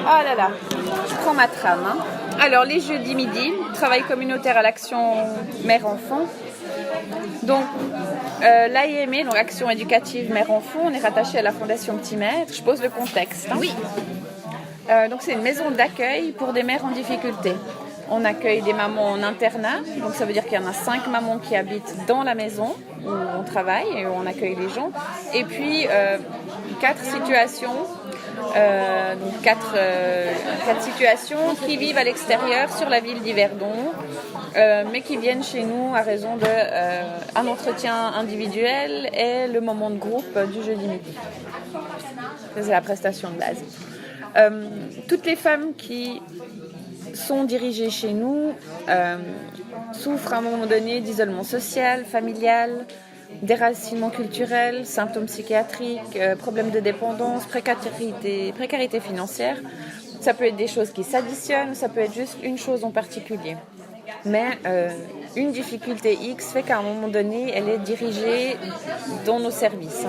Ah là là, je prends ma trame. Hein. Alors, les jeudis midi, travail communautaire à l'action mère-enfant. Donc, l'AIME, donc Action éducative mère-enfant, on est rattaché à la Fondation Petit Maître. Je pose le contexte. Hein. Oui. Donc, c'est une maison d'accueil pour des mères en difficulté. On accueille des mamans en internat, donc ça veut dire qu'il y en a 5 mamans qui habitent dans la maison où on travaille et où on accueille les gens. Et puis 4 situations, donc 4 situations qui vivent à l'extérieur sur la ville d'Yverdon, mais qui viennent chez nous à raison d'un entretien individuel et le moment de groupe du jeudi midi. Ça, c'est la prestation de base. Toutes les femmes qui sont dirigées chez nous souffrent à un moment donné d'isolement social, familial, déracinement culturel, symptômes psychiatriques, problèmes de dépendance, précarité financière. Ça peut être des choses qui s'additionnent, ça peut être juste une chose en particulier. Mais une difficulté X fait qu'à un moment donné, elle est dirigée dans nos services.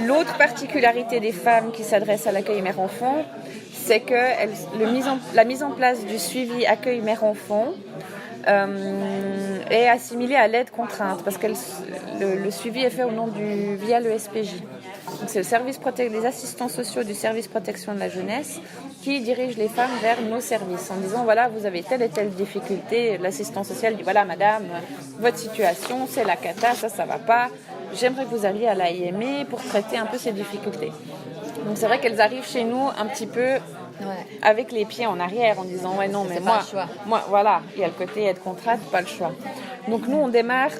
L'autre particularité des femmes qui s'adressent à l'accueil mère-enfant, c'est que la mise en place du suivi accueil mère-enfant est assimilée à l'aide contrainte parce que le suivi est fait via le SPJ. Donc c'est les assistants sociaux du service protection de la jeunesse qui dirigent les femmes vers nos services en disant voilà, vous avez telle et telle difficulté. L'assistant social dit voilà madame, votre situation c'est la cata, ça va pas. J'aimerais que vous alliez à l'AIME pour traiter un peu ces difficultés. Donc c'est vrai qu'elles arrivent chez nous un petit peu avec les pieds en arrière en disant ouais non mais moi voilà, il y a le côté aide contrainte, pas le choix. Donc nous on démarre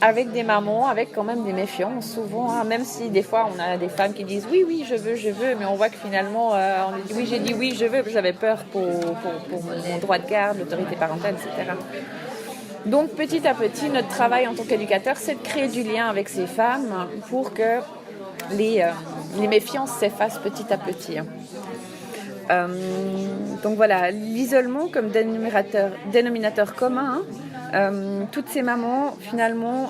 avec des mamans, avec quand même des méfiances souvent, hein, même si des fois on a des femmes qui disent oui je veux, mais on voit que finalement on dit oui j'ai dit oui je veux, j'avais peur pour mon droit de garde, l'autorité parentale, etc. Donc petit à petit notre travail en tant qu'éducateur c'est de créer du lien avec ces femmes pour que les méfiances s'effacent petit à petit. Donc voilà, l'isolement comme dénominateur commun, toutes ces mamans finalement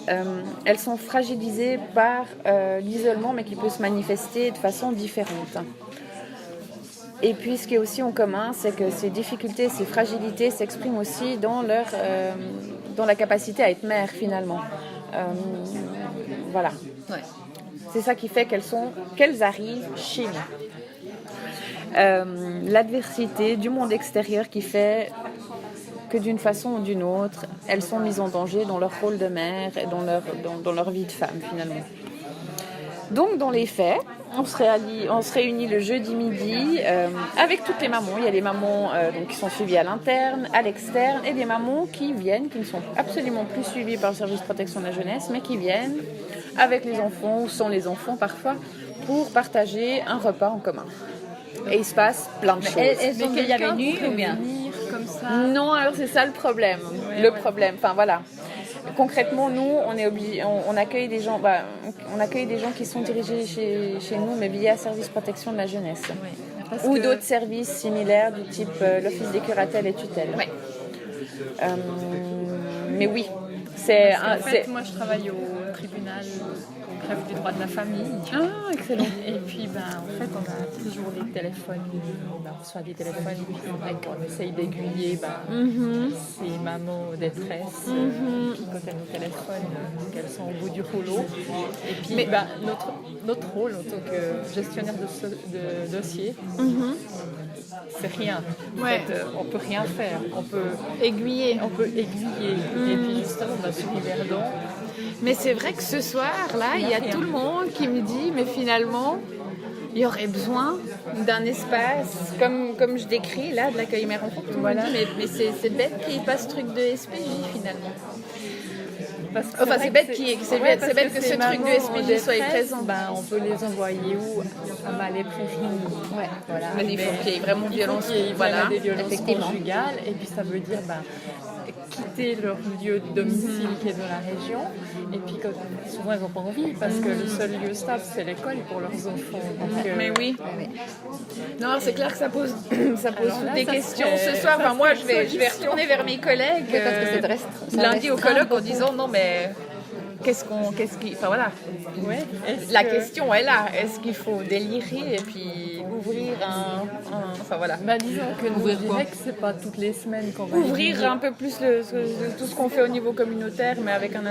elles sont fragilisées par l'isolement mais qui peut se manifester de façon différente. Et puis ce qui est aussi en commun, c'est que ces difficultés, ces fragilités s'expriment aussi dans la capacité à être mère finalement. Voilà. Ouais. C'est ça qui fait qu'elles arrivent chez nous. L'adversité du monde extérieur qui fait que d'une façon ou d'une autre, elles sont mises en danger dans leur rôle de mère et dans leur vie de femme finalement. Donc dans les faits, on se réunit le jeudi midi avec toutes les mamans. Il y a les mamans donc, qui sont suivies à l'interne, à l'externe, et des mamans qui ne sont absolument plus suivies par le service de protection de la jeunesse, mais qui viennent avec les enfants ou sans les enfants parfois pour partager un repas en commun. Et il se passe plein de choses. Elles ont déjà venu ou bien comme ça? Non, alors c'est ça le problème. Problème, enfin voilà. Concrètement, nous, on accueille des gens, qui sont dirigés chez nous, mais via service protection de la jeunesse, ou d'autres services similaires du type l'office des curatelles et tutelles. Ouais. Mais oui, moi, je travaille au tribunal greffe des droits de la famille. Ah, excellent. Et puis, en fait, on a toujours des téléphones, on reçoit des téléphones, et puis on essaye d'aiguiller ces mamans en détresse qui, quand elles nous téléphonent, qu'elles sont au bout du rouleau. Et puis, notre rôle en tant que gestionnaire de dossier, c'est rien. En fait, on peut rien faire. On peut aiguiller. Et puis, justement, sur Yverdon. Mais c'est vrai que ce soir-là, il y a tout le monde qui me dit, mais finalement, il y aurait besoin d'un espace, comme je décris là, de l'accueil mère-enfant. Voilà. Mais c'est bête qu'il n'y ait pas ce truc de SPJ finalement. C'est bête que ce truc de SPJ soit présent. On peut les envoyer où à les prévenir. Ouais. Voilà. Mais il faut qu'il y ait vraiment des violences conjugales. Et puis ça veut dire quitter leur lieu de domicile qui est dans la région. Et puis souvent ils n'ont pas envie parce que le seul lieu stable c'est l'école pour leurs enfants. Donc, mais oui. Non, c'est clair que ça pose toutes des questions. Ce soir, moi je vais retourner vers mes collègues parce que lundi au colloque en disant non mais enfin voilà. Ouais. La question est là. Est-ce qu'il faut délirer et puis ouvrir enfin voilà. Disons que nous, Ouvrir je quoi dirais que c'est pas toutes les semaines qu'on va Ouvrir aiguiller. un peu plus tout ce qu'on fait au niveau communautaire, mais avec un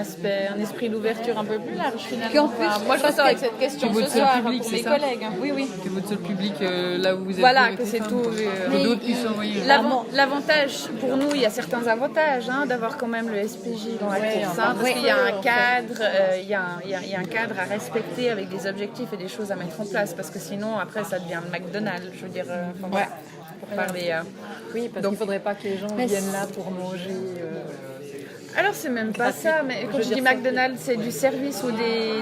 esprit d'ouverture un peu plus large finalement. Moi, je ressors avec cette question votre ce seul soir public, pour c'est mes ça collègues. Oui, oui. Que votre seul public, là où vous êtes. Voilà, avec que les c'est femmes, tout. quoi. Mais Que d'autres puissent envoyer. L'avantage, pour nous, il y a certains avantages d'avoir quand même le SPJ dans la course. Parce qu'il y a un cadre, il y a un cadre à respecter avec des objectifs et des choses à mettre en place. Parce que sinon, après, ça devient le McDonald's. Je veux dire, pour parler. Oui, parce qu'il ne faudrait pas que les gens viennent là pour manger. Alors c'est même pas ça, mais quand je dis McDonald's, c'est du service ou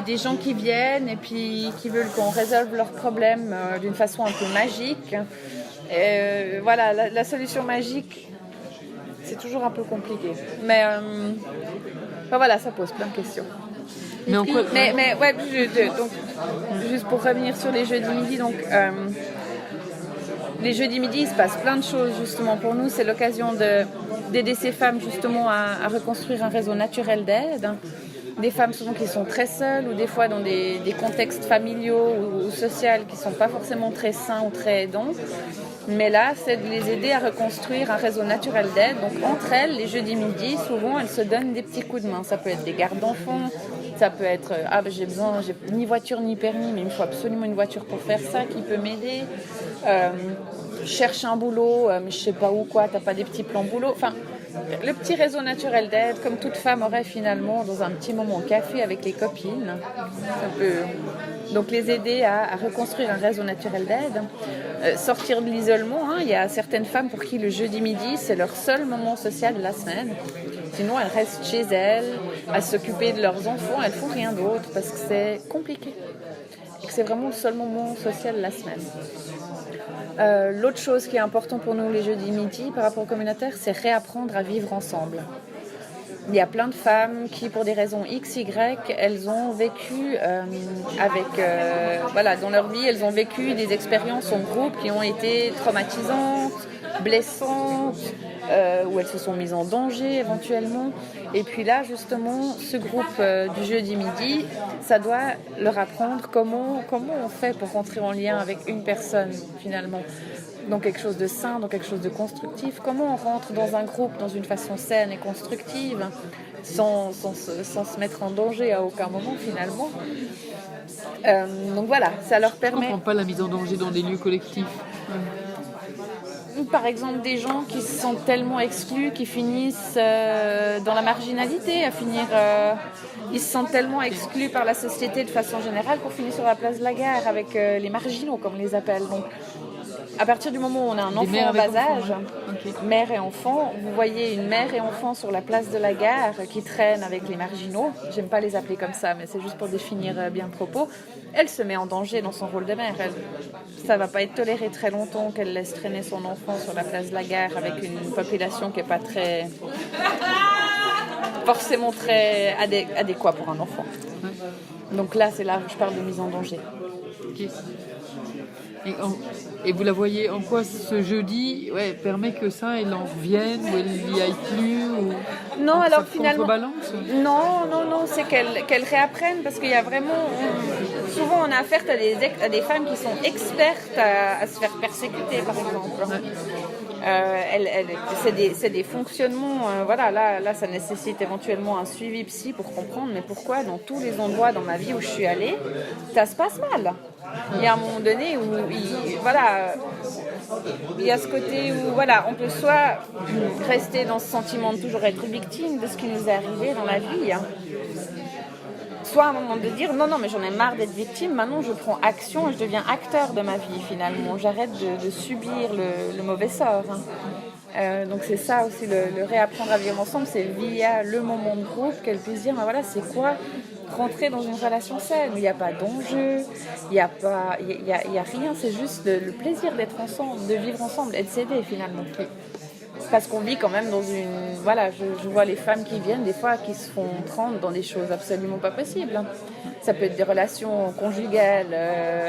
des gens qui viennent et puis qui veulent qu'on résolve leurs problèmes d'une façon un peu magique. Voilà, la solution magique, c'est toujours un peu compliqué. Mais voilà, ça pose plein de questions. Mais en quoi Mais donc, juste pour revenir sur les jeudis midi, donc les jeudis midi, il se passe plein de choses justement pour nous. C'est l'occasion d'aider ces femmes justement à reconstruire un réseau naturel d'aide. Des femmes souvent qui sont très seules ou des fois dans des contextes familiaux ou sociaux qui ne sont pas forcément très sains ou très aidants. Mais là, c'est de les aider à reconstruire un réseau naturel d'aide. Donc entre elles, les jeudis midi, souvent, elles se donnent des petits coups de main. Ça peut être des gardes d'enfants, ça peut être j'ai ni voiture ni permis, mais il me faut absolument une voiture pour faire ça, qui peut m'aider. Cherche un boulot, mais je sais pas où, quoi, t'as pas des petits plans boulot. Enfin, le petit réseau naturel d'aide, comme toute femme aurait finalement dans un petit moment café avec les copines. Ça peut donc les aider à reconstruire un réseau naturel d'aide. Sortir de l'isolement, il y a certaines femmes pour qui le jeudi midi, c'est leur seul moment social de la semaine. Sinon, elles restent chez elles, à s'occuper de leurs enfants, elles font rien d'autre parce que c'est compliqué. Et que c'est vraiment le seul moment social de la semaine. L'autre chose qui est importante pour nous les jeudis midi par rapport au communautaire, c'est réapprendre à vivre ensemble. Il y a plein de femmes qui, pour des raisons X, Y, elles ont vécu dans leur vie, elles ont vécu des expériences en groupe qui ont été traumatisantes, blessantes, où elles se sont mises en danger éventuellement. Et puis là, justement, ce groupe du jeudi midi, ça doit leur apprendre comment on fait pour rentrer en lien avec une personne, finalement. Dans quelque chose de sain, dans quelque chose de constructif. Comment on rentre dans un groupe dans une façon saine et constructive, sans se mettre en danger à aucun moment, finalement. Donc voilà, ça leur Je ne permet... comprends pas la mise en danger dans des lieux collectifs. Par exemple, des gens qui se sentent tellement exclus, qui finissent dans la marginalité, ils se sentent tellement exclus par la société de façon générale pour finir sur la place de la gare avec les marginaux, comme on les appelle. Donc, à partir du moment où on a un enfant en bas âge, mère et enfant, vous voyez une mère et enfant sur la place de la gare qui traîne avec les marginaux, j'aime pas les appeler comme ça, mais c'est juste pour définir bien le propos, elle se met en danger dans son rôle de mère. Ça va pas être toléré très longtemps qu'elle laisse traîner son enfant sur la place de la gare avec une population qui est pas forcément très adéquat pour un enfant. Donc là, c'est là où je parle de mise en danger. Okay. Et vous la voyez en quoi ce jeudi permet que ça, elle en revienne ou elle n'y aille plus ou non, alors finalement, non, c'est qu'elle réapprenne parce qu'il y a vraiment... souvent, on a affaire à des femmes qui sont expertes à se faire persécuter, par exemple. Ouais. C'est des fonctionnements, là, ça nécessite éventuellement un suivi psy pour comprendre, mais pourquoi dans tous les endroits dans ma vie où je suis allée, ça se passe mal. Il y a un moment donné où, il y a ce côté où, on peut soit rester dans ce sentiment de toujours être victime de ce qui nous est arrivé dans la vie, soit à un moment de dire non mais j'en ai marre d'être victime, maintenant je prends action et je deviens acteur de ma vie finalement, j'arrête de subir le mauvais sort. Donc c'est ça aussi, le réapprendre à vivre ensemble, c'est via le moment de groupe qu'elle puisse dire c'est quoi rentrer dans une relation saine où il n'y a pas d'enjeu, il n'y a rien, c'est juste le plaisir d'être ensemble, de vivre ensemble et de s'aider finalement. Parce qu'on vit quand même dans une... je vois les femmes qui viennent des fois qui se font prendre dans des choses absolument pas possibles. Ça peut être des relations conjugales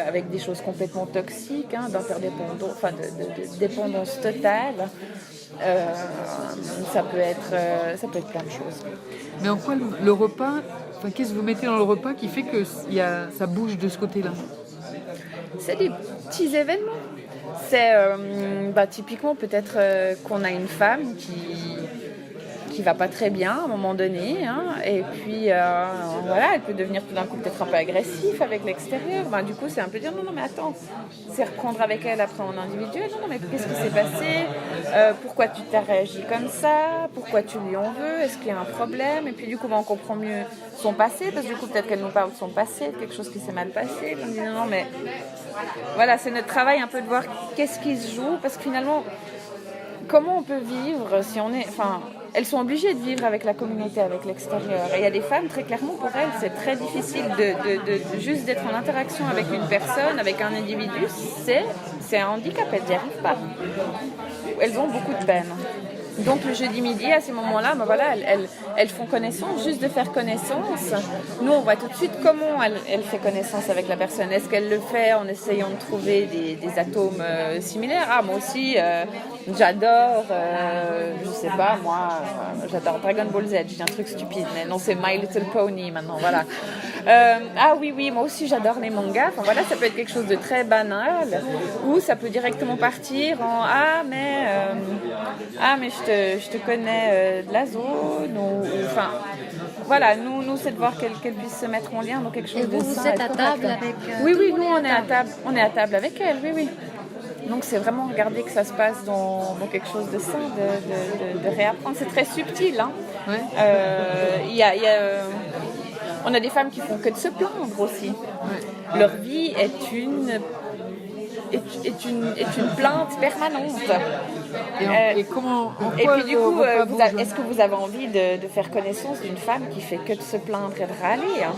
avec des choses complètement toxiques, d'interdépendance, de dépendance totale. Ça peut être plein de choses. Mais en quoi le repas qu'est-ce que vous mettez dans le repas qui fait que ça bouge de ce côté-là? C'est des petits événements. C'est typiquement peut-être qu'on a une femme qui va pas très bien à un moment donné, hein, et puis elle peut devenir tout d'un coup peut-être un peu agressif avec l'extérieur. Du coup c'est un peu dire non mais attends, c'est reprendre avec elle après en individuel. Non mais qu'est-ce qui s'est passé, pourquoi tu t'as réagi comme ça, pourquoi tu lui en veux, est-ce qu'il y a un problème, et puis du coup on comprend mieux son passé, parce que du coup peut-être qu'elle nous parle de son passé, de quelque chose qui s'est mal passé. On dit non mais voilà, c'est notre travail un peu de voir qu'est-ce qui se joue, parce que finalement comment on peut vivre si on est... elles sont obligées de vivre avec la communauté, avec l'extérieur. Et il y a des femmes, très clairement, pour elles, c'est très difficile de juste d'être en interaction avec une personne, avec un individu. C'est un handicap, elles n'y arrivent pas. Elles ont beaucoup de peine. Donc le jeudi midi, à ces moments-là, elles font connaissance, juste de faire connaissance. Nous, on voit tout de suite comment elle fait connaissance avec la personne. Est-ce qu'elle le fait en essayant de trouver des atomes similaires? Ah, moi aussi, j'adore, je sais pas, moi, j'adore Dragon Ball Z, je dis un truc stupide, mais non, c'est My Little Pony maintenant, voilà. Ah oui, moi aussi, j'adore les mangas. Ça peut être quelque chose de très banal, ou ça peut directement partir en mais je te connais de la zone, nous c'est de voir qu'elle puisse se mettre en lien dans quelque chose et de sain. Vous êtes à table avec Oui, nous on est à table avec elle, oui. Donc c'est vraiment regarder que ça se passe dans quelque chose de sain, de réapprendre. C'est très subtil, hein. Ouais. On a des femmes qui font que de se plaindre aussi. Ouais. Leur vie est une plainte permanente. Et comment, et puis du coup, est-ce que vous avez envie de faire connaissance d'une femme qui fait que de se plaindre et de râler, hein?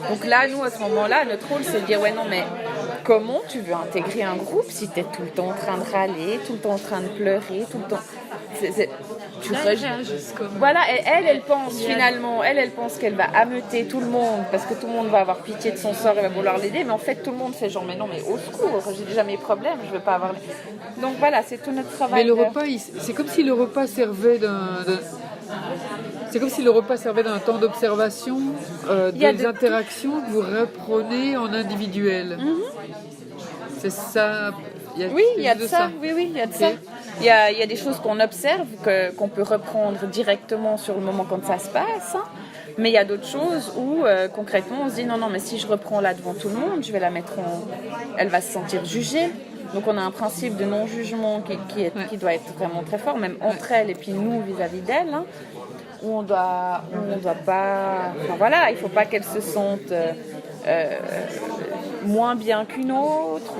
Donc là, nous, à ce moment-là, notre rôle, c'est de dire, ouais, non, mais comment tu veux intégrer un groupe si tu es tout le temps en train de râler, tout le temps en train de pleurer, tout le temps... Voilà, elle pense finalement, elle pense qu'elle va ameuter tout le monde parce que tout le monde va avoir pitié de son sort et va vouloir l'aider, mais en fait tout le monde fait genre mais non mais au secours, j'ai déjà mes problèmes, je veux pas avoir... Donc voilà, c'est tout notre travail. Mais le repas, c'est comme si le repas servait d'un temps d'observation, des interactions que vous reprenez en individuel. Mm-hmm. C'est ça. Il y a de ça. Il y a des choses qu'on observe, qu'on peut reprendre directement sur le moment quand ça se passe. Hein. Mais il y a d'autres choses où, concrètement, on se dit non, mais si je reprends là devant tout le monde, je vais la mettre elle va se sentir jugée. Donc on a un principe de non-jugement qui doit être vraiment très fort, même entre elles et puis nous vis-à-vis d'elles, hein, où on doit pas... il ne faut pas qu'elles se sentent... moins bien qu'une autre,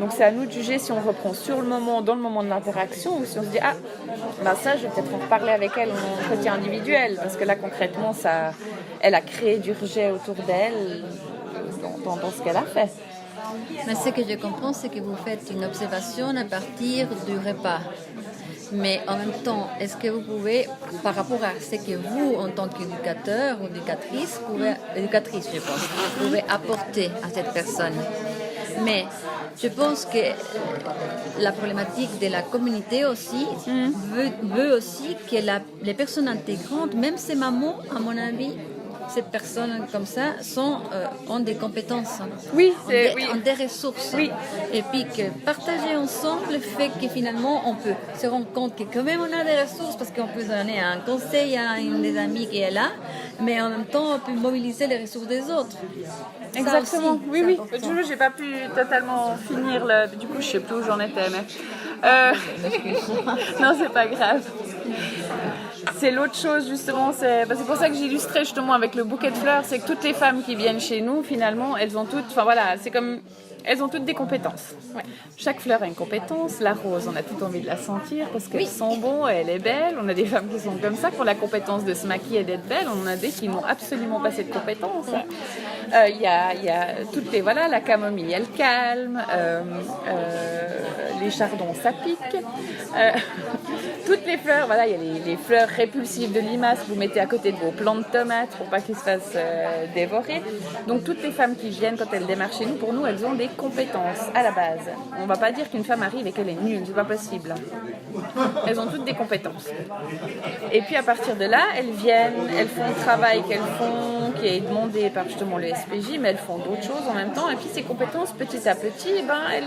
donc c'est à nous de juger si on reprend sur le moment, dans le moment de l'interaction, ou si on se dit ça je vais peut-être en reparler avec elle en entretien individuel, parce que là concrètement elle a créé du rejet autour d'elle dans ce qu'elle a fait. Mais ce que je comprends, c'est que vous faites une observation à partir du repas. Mais en même temps, est-ce que vous pouvez, par rapport à ce que vous, en tant qu'éducateur ou éducatrice, je pense, vous pouvez apporter à cette personne. Mais je pense que la problématique de la communauté aussi veut aussi que les personnes intégrantes, même ces mamans, à mon avis, ces personnes comme ça ont des compétences, ont des ressources. Oui. Et puis que partager ensemble fait que finalement on peut se rendre compte que quand même on a des ressources parce qu'on peut donner un conseil à une des amies qui est là, mais en même temps on peut mobiliser les ressources des autres. Exactement, aussi, oui. Je n'ai pas pu totalement finir, du coup je ne sais plus où j'en étais, mais... non, c'est pas grave. C'est l'autre chose justement, c'est pour ça que j'illustrais justement avec le bouquet de fleurs, c'est que toutes les femmes qui viennent chez nous finalement, elles ont toutes, elles ont toutes des compétences. Ouais. Chaque fleur a une compétence. La rose, on a tout envie de la sentir parce qu'elle sent bon et elle est belle. On a des femmes qui sont comme ça, qui ont la compétence de se maquiller et d'être belle. On en a des qui n'ont absolument pas cette compétence. Il y a toutes les... la camomille, elle calme. Les chardons, ça pique. Toutes les fleurs, il y a les fleurs répulsives de limaces que vous mettez à côté de vos plants de tomates pour pas qu'ils se fassent dévorer. Donc toutes les femmes qui viennent quand elles démarrent chez nous, pour nous, elles ont des compétences à la base. On ne va pas dire qu'une femme arrive et qu'elle est nulle, c'est pas possible. Elles ont toutes des compétences. Et puis à partir de là, elles viennent, elles font le travail qu'elles font, qui est demandé par justement le SPJ, mais elles font d'autres choses en même temps. Et puis ces compétences, petit à petit,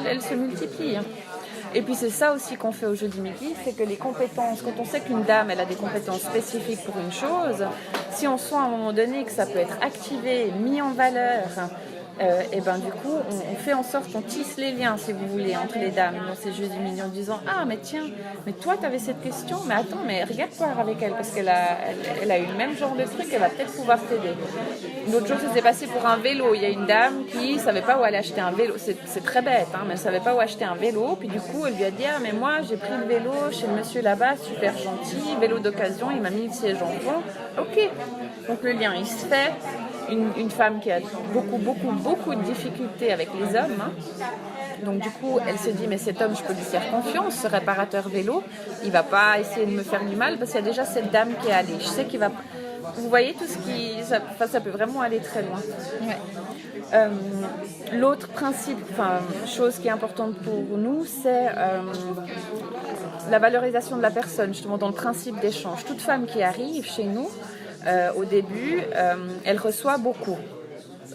elles se multiplient. Et puis c'est ça aussi qu'on fait au Jeudi Midi, c'est que les compétences, quand on sait qu'une dame elle a des compétences spécifiques pour une chose, si on sent à un moment donné que ça peut être activé, mis en valeur, et ben du coup on fait en sorte qu'on tisse les liens, si vous voulez, entre les dames dans ces Jeudi Midi en disant ah mais tiens, mais toi tu avais cette question, mais attends, mais regarde voir avec elle parce qu'elle a eu le même genre de truc, elle va peut-être pouvoir t'aider. Une autre chose, ça s'est passé pour un vélo. Il y a une dame qui savait pas où aller acheter un vélo. C'est très bête, hein, mais elle savait pas où acheter un vélo. Puis du coup, elle lui a dit ah mais moi j'ai pris le vélo chez le monsieur là-bas, super gentil, vélo d'occasion. Il m'a mis le siège en fond. Ok. Donc le lien il se fait. Une femme qui a beaucoup de difficultés avec les hommes. Hein. Donc du coup, elle se dit mais cet homme, je peux lui faire confiance. Ce réparateur vélo, il va pas essayer de me faire du mal parce qu'il y a déjà cette dame qui est allée. Je sais qu'il va. Vous voyez tout ce qui... Ça peut vraiment aller très loin. Ouais. L'autre principe, chose qui est importante pour nous, c'est la valorisation de la personne, justement dans le principe d'échange. Toute femme qui arrive chez nous, au début, elle reçoit beaucoup.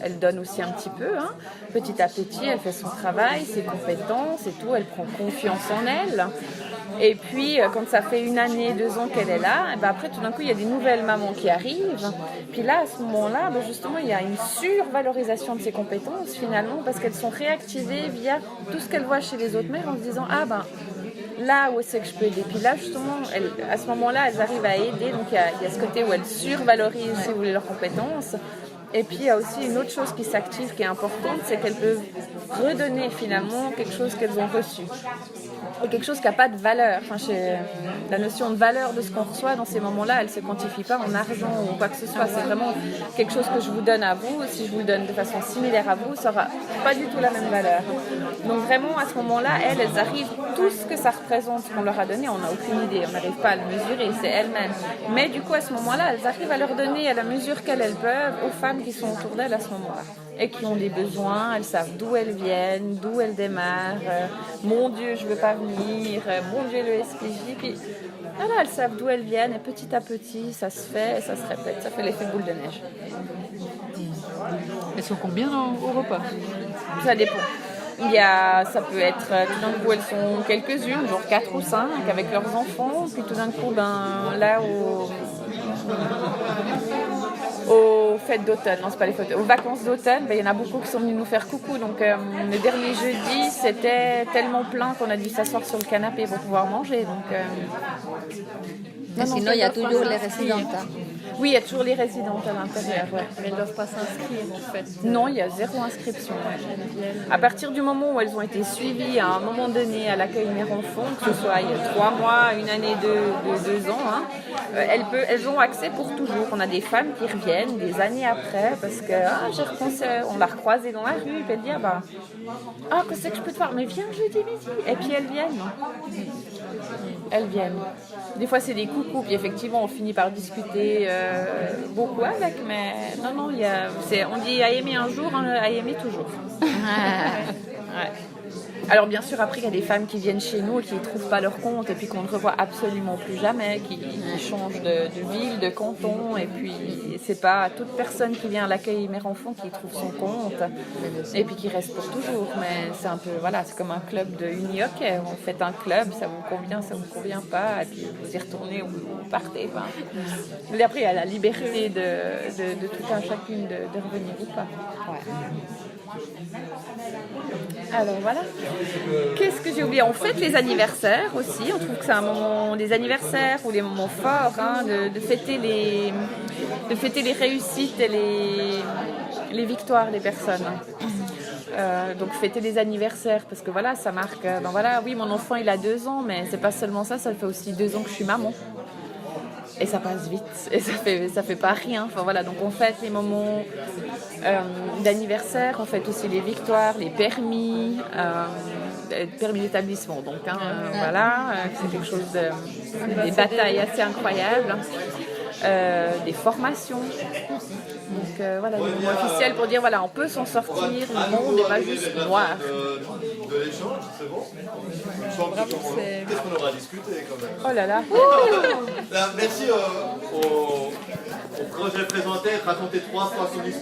Elle donne aussi un petit peu. Hein. Petit à petit, elle fait son travail, ses compétences et tout. Elle prend confiance en elle. Et puis, quand ça fait 1 année, 2 ans qu'elle est là, et ben après, tout d'un coup, il y a des nouvelles mamans qui arrivent. Puis là, à ce moment-là, justement, il y a une survalorisation de ses compétences, finalement, parce qu'elles sont réactivées via tout ce qu'elles voient chez les autres mères en se disant « Ah, là où c'est que je peux aider ». Puis là, justement, à ce moment-là, elles arrivent à aider. Donc, il y a ce côté où elles survalorisent, si vous voulez, leurs compétences. Et puis, il y a aussi une autre chose qui s'active, qui est importante, c'est qu'elles peuvent redonner, finalement, quelque chose qu'elles ont reçu. Et quelque chose qui n'a pas de valeur. La notion de valeur de ce qu'on reçoit dans ces moments-là, elle ne se quantifie pas en argent ou quoi que ce soit. C'est vraiment quelque chose que je vous donne à vous. Si je vous le donne de façon similaire à vous, ça n'aura pas du tout la même valeur. Donc vraiment, à ce moment-là, elles arrivent, tout ce que ça représente, ce qu'on leur a donné, on n'a aucune idée, on n'arrive pas à le mesurer, c'est elles-mêmes. Mais du coup, à ce moment-là, elles arrivent à leur donner à la mesure qu'elles peuvent aux femmes qui sont autour d'elles à ce moment-là. Et qui ont des besoins, elles savent d'où elles viennent, d'où elles démarrent. Mon Dieu, je ne veux pas venir. Mon Dieu, le SPJ. Puis voilà, elles savent d'où elles viennent et petit à petit, ça se fait, ça se répète. Ça fait l'effet boule de neige. Elles sont combien au repas? Ça dépend. Ça peut être, tout d'un coup, elles sont quelques-unes, genre 4 ou 5, avec leurs enfants. Puis tout d'un coup, là, aux fêtes d'automne, non c'est pas les fêtes, aux vacances d'automne, il y en a beaucoup qui sont venus nous faire coucou. Donc le dernier jeudi, c'était tellement plein qu'on a dû s'asseoir sur le canapé pour pouvoir manger. Donc, sinon, il y a toujours les résidentes. Hein. Oui, il y a toujours les résidentes à l'intérieur. Ouais. Mais elles ne doivent pas s'inscrire en fait. Non, il y a 0 inscription. Ouais. À partir du moment où elles ont été suivies à un moment donné à l'accueil mère-enfant, que ce soit il y a 3 mois, 1 année, 2 ans, hein, elles ont accès pour toujours. On a des femmes qui reviennent des années après parce que on l'a recroisée dans la rue et puis elle dit que c'est que je peux te voir, mais viens jeudi midi. Et puis elles viennent. Elles viennent. Des fois c'est des coucous, puis effectivement on finit par discuter beaucoup avec, mais non, on dit à aimer un jour, à aimer toujours. Ouais. Alors bien sûr, après il y a des femmes qui viennent chez nous et qui ne trouvent pas leur compte et puis qu'on ne revoit absolument plus jamais, qui changent de ville, de canton, et puis c'est pas toute personne qui vient à l'accueil mère-enfant qui trouve son compte et puis qui reste pour toujours. Mais c'est un peu, c'est comme un club de uni-hockey. On fait un club, ça vous convient, ça vous convient pas, et puis vous y retournez ou vous partez. Mais après il y a la liberté de tout un chacune de revenir ou pas. Ouais. Alors voilà. Qu'est-ce que j'ai oublié? On fête les anniversaires aussi. On trouve que c'est un moment des anniversaires ou des moments forts, de fêter les réussites et les victoires des personnes. Donc fêter les anniversaires parce que ça marque. Oui, mon enfant il a 2 ans, mais c'est pas seulement ça fait aussi 2 ans que je suis maman. Et ça passe vite, et ça fait pas rien. Donc on fête les moments d'anniversaire, on fête aussi les victoires, les permis d'établissement. Donc c'est quelque chose des batailles assez incroyables, des formations. voilà, le mot officiel pour dire voilà, on peut s'en sortir, le monde n'est pas juste noir. De l'échange, c'est bon. Qu'est-ce qu'on aura discuté quand même. Oh là là. Merci au projet présenté, raconter 3 fois son histoire.